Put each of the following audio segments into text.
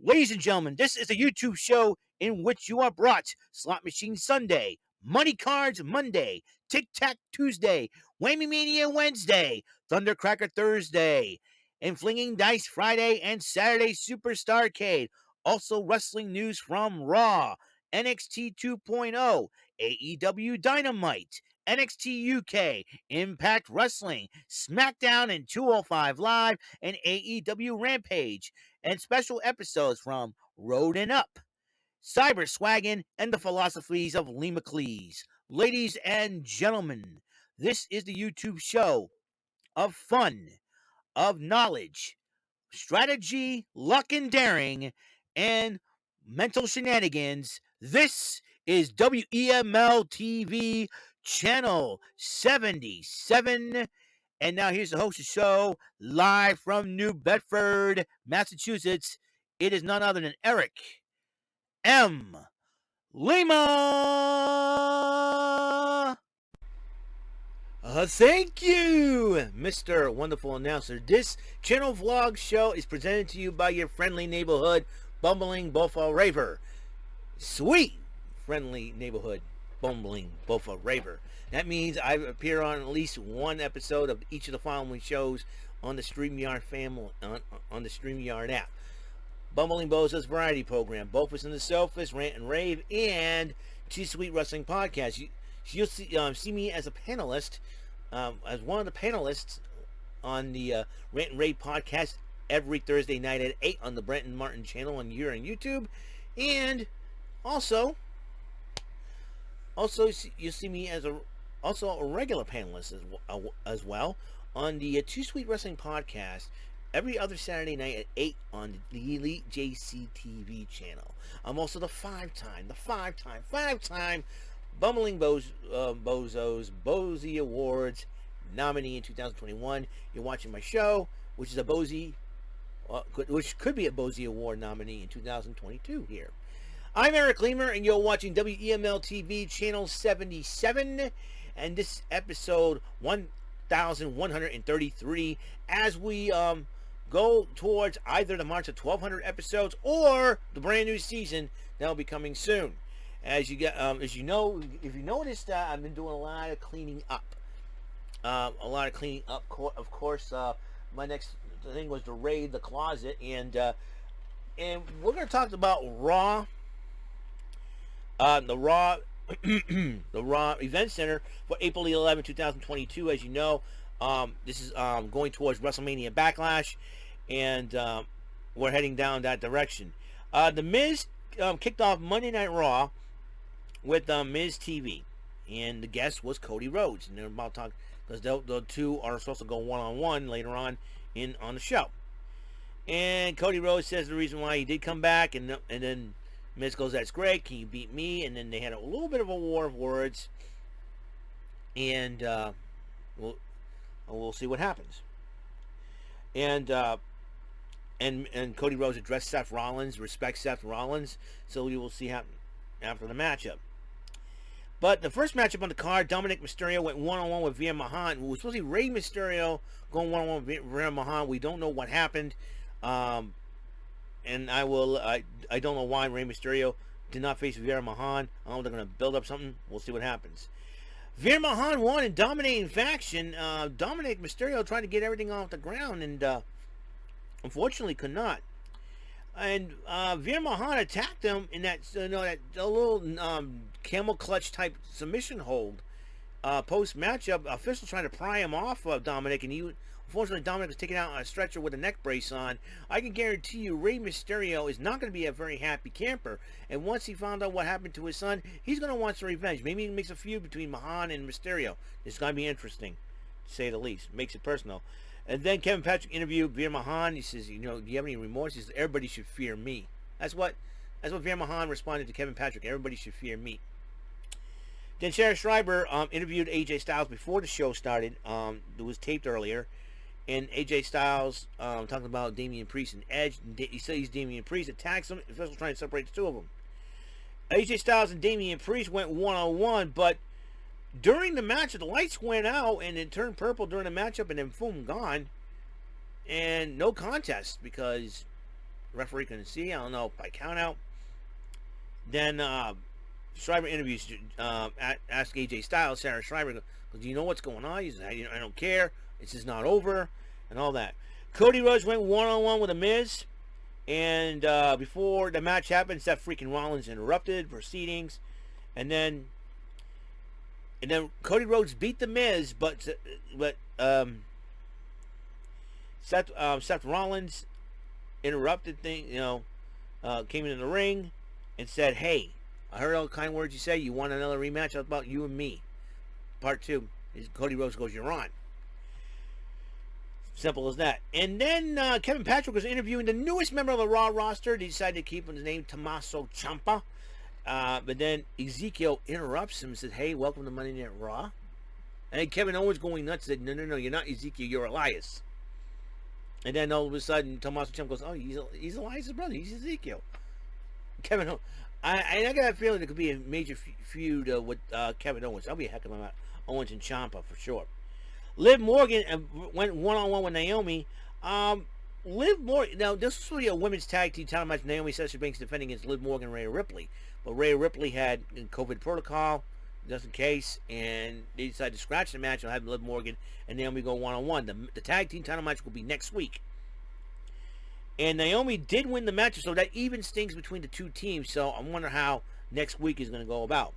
Ladies and gentlemen, this is a YouTube show in which you are brought Slot Machine Sunday, Money Cards Monday, Tic Tac Tuesday, Whammy Mania Wednesday, Thundercracker Thursday, and Flinging Dice Friday and Saturday Superstarcade. Also, wrestling news from Raw, NXT 2.0, AEW Dynamite, NXT UK, Impact Wrestling, SmackDown and 205 Live, and AEW Rampage, and special episodes from Road and Up, Cyber Swaggin', and the philosophies of Lee McLeese. Ladies and gentlemen, this is the YouTube show of fun, of knowledge, strategy, luck and daring, and mental shenanigans. This is WEML-TV Channel 77. And now here's the host of the show, live from New Bedford, Massachusetts. It is none other than Eric M. Lima. Thank you, Mr. Wonderful Announcer. This channel vlog show is presented to you by your friendly neighborhood bumbling Bofa Raver. Sweet friendly neighborhood bumbling Bofa Raver. That means I appear on at least one episode of each of the following shows on the StreamYard family, on the StreamYard app. Bumbling Boza's variety program, Bofus and the Sofas, Rant and Rave, and Too Sweet Wrestling Podcast. You'll see me as a panelist, as one of the panelists on the Rant and Rave podcast every Thursday night at 8 on the Brenton Martin channel on YouTube. And also you'll see me as a regular panelist as well on the Too Sweet Wrestling Podcast every other Saturday night at 8 on the Elite JC TV channel. I'm also the five-time Bumbling Bozos Bozy Awards nominee in 2021. You're watching my show, which is a Bozy, which could be a Bozy Award nominee in 2022 here. I'm Eric Leamer, and you're watching WEML-TV Channel 77, and this is episode 1133, as we go towards either the march of 1,200 episodes or the brand new season that will be coming soon. As you know, if you noticed, I've been doing a lot of cleaning up. Of course, my next thing was to raid the closet, and we're going to talk about Raw. The Raw the Raw Event Center for April 11, 2022. As you know, this is going towards WrestleMania Backlash, and we're heading down that direction. The Miz kicked off Monday Night Raw with Miz TV, and the guest was Cody Rhodes, and they're about to talk because the two are supposed to go one-on-one later on on the show. And Cody Rhodes says the reason why he did come back, and then Miz goes, "That's great. Can you beat me?" And then they had a little bit of a war of words, and we'll see what happens. And Cody Rhodes addressed Seth Rollins, respect Seth Rollins, so we will see happen after the matchup. But the first matchup on the card, Dominic Mysterio went one-on-one with Veer Mahaan. It was supposed to be Rey Mysterio going one-on-one with Veer Mahaan. We don't know what happened. And I don't know why Rey Mysterio did not face Veer Mahaan. I don't know if they're going to build up something. We'll see what happens. Veer Mahaan won in dominating faction. Dominic Mysterio tried to get everything off the ground and unfortunately could not. And Veer Mahaan attacked him in that little camel clutch type submission hold. Post matchup, officials trying to pry him off of Dominic, and unfortunately Dominic was taken out on a stretcher with a neck brace on. I can guarantee you Rey Mysterio is not going to be a very happy camper, and once he found out what happened to his son, he's going to want some revenge. Maybe he makes a feud between Mahaan and Mysterio. It's going to be interesting, to say the least. Makes it personal. And then Kevin Patrick interviewed Veer Mahaan. He says, do you have any remorse? He says, everybody should fear me. That's what Veer Mahaan responded to Kevin Patrick. Everybody should fear me. Then Sarah Schreiber interviewed AJ Styles before the show started. It was taped earlier. And AJ Styles talking about Damian Priest and Edge. He says Damian Priest attacks him. Officials trying to separate the two of them. AJ Styles and Damian Priest went one-on-one, but during the match, the lights went out and it turned purple during the matchup, and then boom, gone. And no contest because referee couldn't see. I don't know by count out. Then Schreiber interviews, ask AJ Styles, Sarah Schreiber, goes, do you know what's going on? He says, I don't care. It's just not over, and all that. Cody Rhodes went one-on-one with The Miz, and before the match happened, Seth freaking Rollins interrupted proceedings, and then Cody Rhodes beat The Miz, but Seth Rollins interrupted things, came in the ring and said, hey, I heard all the kind words you say. You want another rematch? How about you and me? Part 2. Cody Rhodes goes, you're on. Simple as that. And then Kevin Patrick was interviewing the newest member of the Raw roster. They decided to keep his name Tommaso Ciampa. But then Ezekiel interrupts him and says, hey, welcome to Monday Night Raw. And then Kevin Owens going nuts said, no, you're not Ezekiel, you're Elias. And then all of a sudden, Tommaso Ciampa goes, oh, he's Elias' brother. He's Ezekiel. Kevin Owens. I got a feeling there could be a major feud with Kevin Owens. That'll be a heck of a match. Owens and Ciampa for sure. Liv Morgan went one-on-one with Naomi. Liv Morgan, now this was really a women's tag team title match. Naomi Sasha Banks defending against Liv Morgan and Rhea Ripley. But Rhea Ripley had COVID protocol, just in case, and they decided to scratch the match and have Liv Morgan and Naomi go one-on-one. The tag team title match will be next week. And Naomi did win the match, so that even stings between the two teams. So I wonder how next week is going to go about.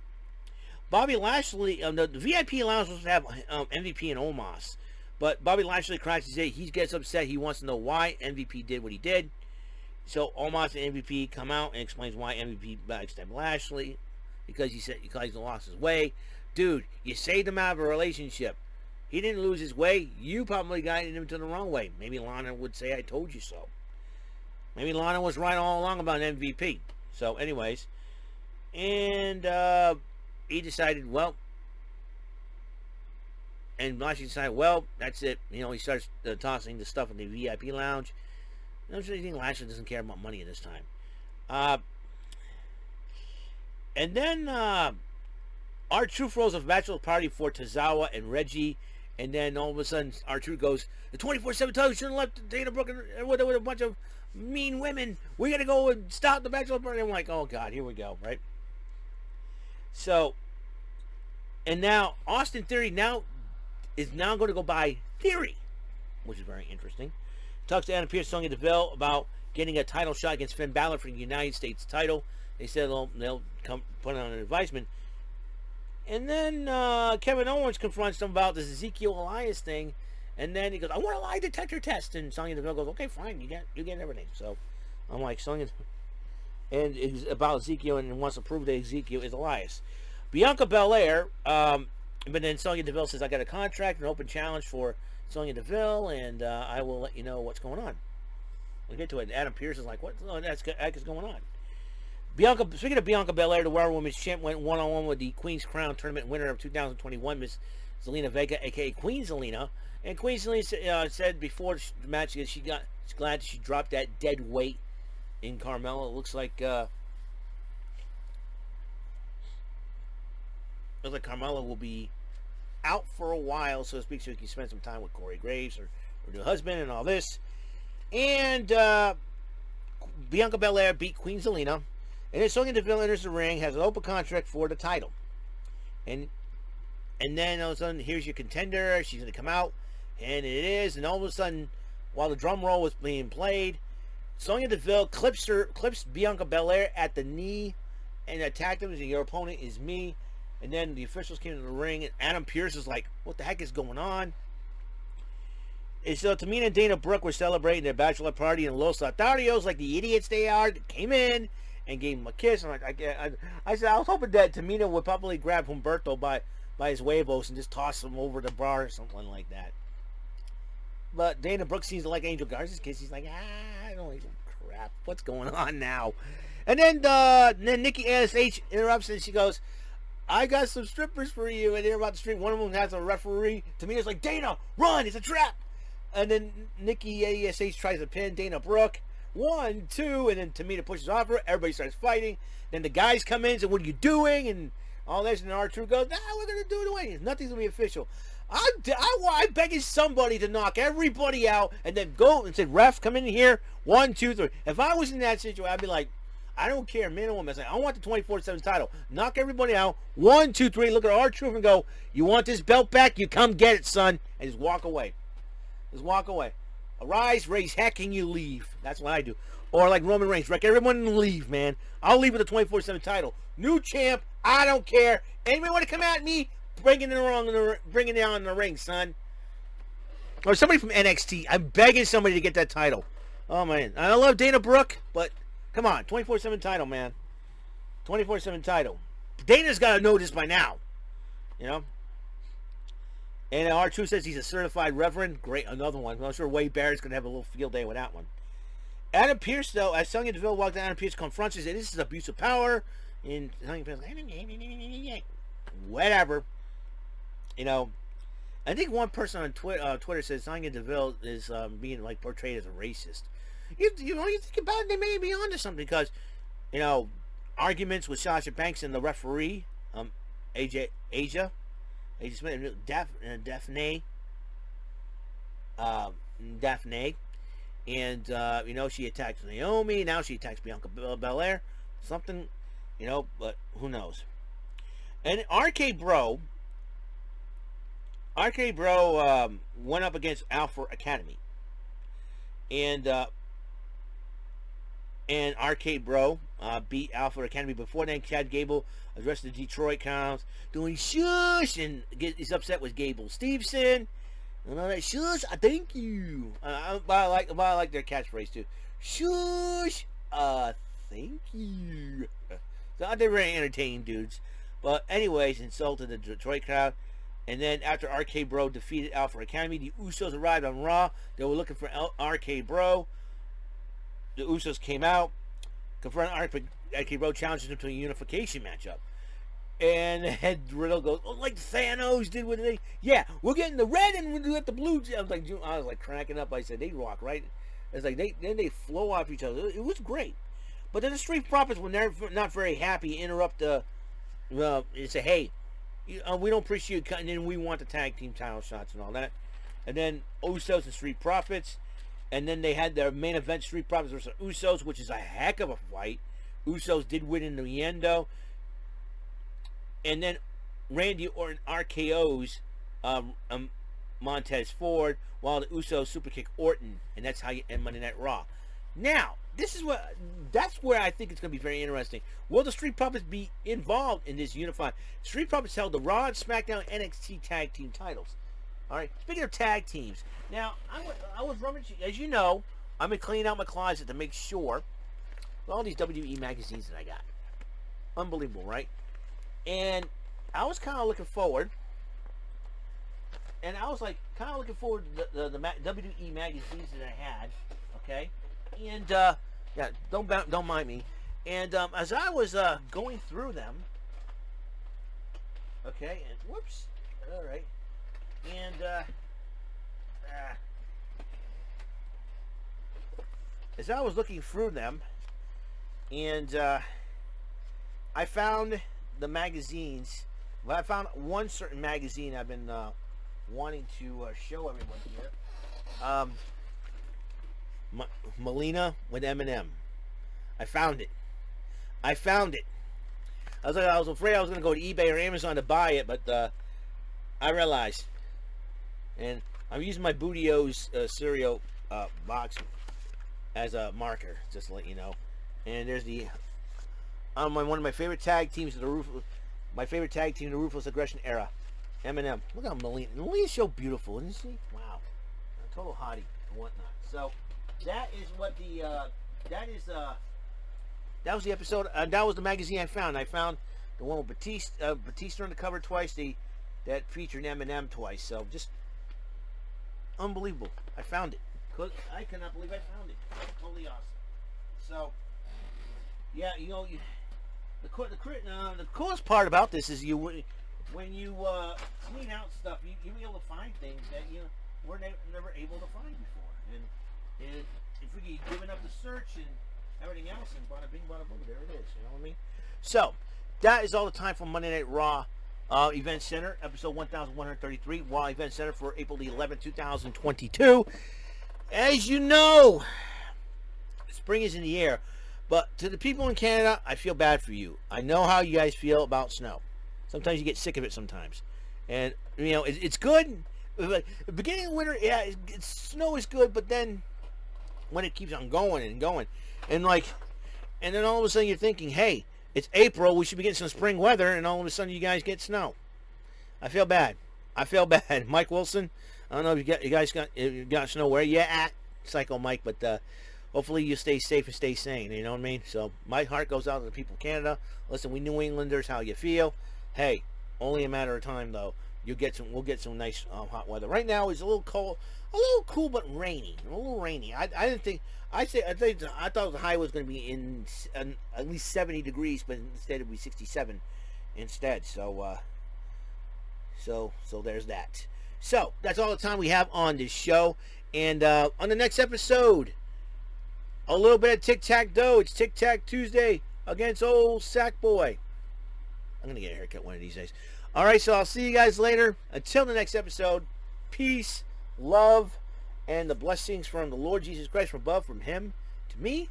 Bobby Lashley, the VIP lounge was supposed to have MVP and Omos. But Bobby Lashley crashes it. He gets upset. He wants to know why MVP did what he did. So Omos and MVP come out and explains why MVP backstabbed Lashley. Because he lost his way. Dude, you saved him out of a relationship. He didn't lose his way. You probably guided him to the wrong way. Maybe Lana would say, I told you so. Maybe Lana was right all along about MVP. So, anyways. And he decided, well. And Lashley decided, well, that's it. He starts tossing the stuff in the VIP lounge. I don't really think Lashley doesn't care about money at this time. And then R-Truth throws a bachelor party for Tozawa and Reggie. And then all of a sudden, R-Truth goes, the 24/7 title shouldn't have left Dana Brooke with a bunch of mean women. We got to go and stop the bachelor party. I'm like, oh, God, here we go, right? So, and now Austin Theory is going to go by Theory, which is very interesting. Talks to Adam Pearce, Sonya Deville about getting a title shot against Finn Balor for the United States title. They said they'll come put on an advisement. And then Kevin Owens confronts them about this Ezekiel Elias thing. And then he goes, I want a lie detector test. And Sonya Deville goes, okay, fine, you get everything. So I'm like, Sonya, and it's about Ezekiel and wants to prove that Ezekiel is Elias. Bianca Belair, but then Sonya Deville says, I got a contract, an open challenge for Sonya Deville, and I will let you know what's going on. We'll get to it. Adam Pearce is like, what the heck is going on? Speaking of Bianca Belair, the Royal Women's Champ went one-on-one with the Queen's Crown Tournament winner of 2021, Miss Zelina Vega, a.k.a. Queen Zelina. And Queen Zelina said before the match that she's glad she dropped that dead weight in Carmella. It looks like Carmella will be out for a while, so to speak, so he can spend some time with Corey Graves, her new husband, and all this. And Bianca Belair beat Queen Zelina. And then Sonya Deville enters the ring, has an open contract for the title. And then all of a sudden, here's your contender. She's going to come out. And it is. And all of a sudden, while the drum roll was being played, Sonya Deville clips Bianca Belair at the knee and attacked him. And your opponent is me. And then the officials came to the ring. And Adam Pearce is like, what the heck is going on? And so Tamina and Dana Brooke were celebrating their bachelor party. And Los Lotharios, like the idiots they are, came in and gave him a kiss. And I said, I was hoping that Tamina would probably grab Humberto by his huevos and just toss him over the bar or something like that. But Dana Brooke seems to like Angel Garza's kiss. He's like, I don't even crap. What's going on now? And then Nikki ASH interrupts and she goes, I got some strippers for you. And they're about to street. One of them has a referee. Tamina's like, Dana, run! It's a trap! And then Nikki ASH tries to pin Dana Brooke. 1, 2, and then Tamina pushes off her. Everybody starts fighting. Then the guys come in and say, what are you doing? And all this, and R-Truth goes, we're going to do it away. Nothing's going to be official. I'm begging somebody to knock everybody out and then go and say, ref, come in here. 1, 2, 3. If I was in that situation, I'd be like, I don't care, man or woman. I want the 24/7 title. Knock everybody out. 1, 2, 3. Look at R-Truth and go, you want this belt back? You come get it, son. And just walk away. Just walk away. Arise, raise heck, and you leave. That's what I do. Or like Roman Reigns, wreck everyone and leave, man. I'll leave with the 24/7 title. New champ. I don't care. Anybody want to come at me? Bring it down in the ring, son. Or somebody from NXT. I'm begging somebody to get that title. Oh, man. I love Dana Brooke, but come on. 24/7 title, man. 24/7 title. Dana's got to know this by now. You know? And R2 says he's a certified reverend. Great. Another one. I'm sure Wade Barrett's going to have a little field day with that one. Adam Pearce, though, as Sonya Deville walked down, Adam Pearce confronts us, and this is abuse of power. And Sonya Pearce, whatever. You know, I think one person on Twitter says Sonya Deville is being like portrayed as a racist. You think about it, they may be onto something because, you know, arguments with Sasha Banks and the referee, Asia Smith, Daphne, and you know, she attacks Naomi. Now she attacks Bianca Belair. Something, you know, but who knows? And RK Bro went up against Alpha Academy, and RK Bro beat Alpha Academy. Before then, Chad Gable addressed the Detroit Clowns, doing shush, and he's upset with Gable Steveson. And all that shush, thank you. But I like their catchphrase too. Shush, thank you. So they're very entertaining dudes. But anyways, insulted the Detroit crowd. And then after RK Bro defeated Alpha Academy, the Usos arrived on Raw. They were looking for RK Bro. The Usos came out, confronted RK Bro, challenged him to a unification matchup. And Head Riddle goes, oh, like Thanos did with it. Yeah, we're getting the red and we'll get the blue. I was like cracking up. I said, they rock, right? It's like they flow off each other. It was great. But then the Street Profits, when they're not very happy, interrupt the. Well, they say, hey, we don't appreciate you cutting in. We want the tag team title shots and all that. And then Usos and Street Profits. And then they had their main event, Street Profits versus Usos, which is a heck of a fight. Usos did win in the end, though. And then Randy Orton RKO's Montez Ford, while the Usos superkick Orton. And that's how you end Monday Night Raw. Now, that's where I think it's going to be very interesting. Will the Street Profits be involved in this unified? Street Profits held the Raw and SmackDown NXT tag team titles. All right. Speaking of tag teams, now I was rummaging. As you know, I've been cleaning out my closet to make sure with all these WWE magazines that I got. Unbelievable, right? And I was kind of looking forward. And I was like kind of looking forward to the WWE magazines that I had. Okay. And yeah, don't mind me. And as I was going through them, okay, and whoops, all right, and as I was looking through them, and I found the magazines. Well, I found one certain magazine I've been wanting to show everyone here. Melina with Eminem. I found it. I was afraid I was going to go to eBay or Amazon to buy it, but I realized. And I'm using my Bootio's cereal box as a marker, just to let you know. And there's the one of my favorite tag teams of the Ruthless Aggression era. Eminem. Look how Melina's so beautiful, isn't she? Wow. A total hottie and whatnot. So that is what that was the episode. That was the magazine I found. I found the one with Batista on the cover twice. That featured Eminem twice. So just unbelievable. I found it. I cannot believe I found it. Totally awesome. So yeah, you know, the coolest part about this is when you clean out stuff, you'll be able to find things that you were never able to find before. And if we get given up the search and everything else, and bada bing, bada boom, there it is. You know what I mean? So that is all the time for Monday Night Raw. Event Center, episode 1133, Raw Event Center for April the 11th, 2022. As you know, spring is in the air, but to the people in Canada, I feel bad for you. I know how you guys feel about snow. Sometimes you get sick of it sometimes. And, you know, it's good. Like, the beginning of winter, yeah, snow is good, but then when it keeps on going and going, and then all of a sudden you're thinking, hey, it's April, we should be getting some spring weather, and all of a sudden you guys get snow. I feel bad. Mike Wilson, I don't know if you guys got snow where you're at, Psycho Mike, but hopefully you stay safe and stay sane, you know what I mean? So my heart goes out to the people of Canada. Listen, we New Englanders, how you feel. Hey, only a matter of time though. We'll get some nice hot weather. Right now it's a little cold, a little cool but rainy. A little rainy. I thought the high was going to be in at least 70 degrees, but instead it'll be 67 instead. So there's that. So that's all the time we have on this show. And on the next episode, a little bit of tic-tac-toe. It's Tic-Tac Tuesday against old Sackboy. I'm going to get a haircut one of these days. All right, so I'll see you guys later. Until the next episode, peace, love, and the blessings from the Lord Jesus Christ from above, from him to me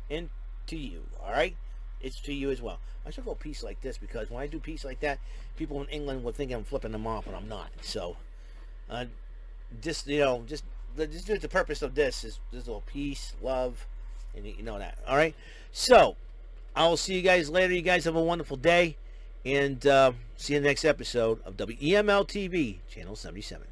and to you. All right? It's to you as well. I should go peace like this, because when I do peace like that, people in England will think I'm flipping them off, but I'm not. So, just the purpose of this is just a little peace, love, and you know that. All right? So, I will see you guys later. You guys have a wonderful day. And see you in the next episode of WEML-TV, Channel 77.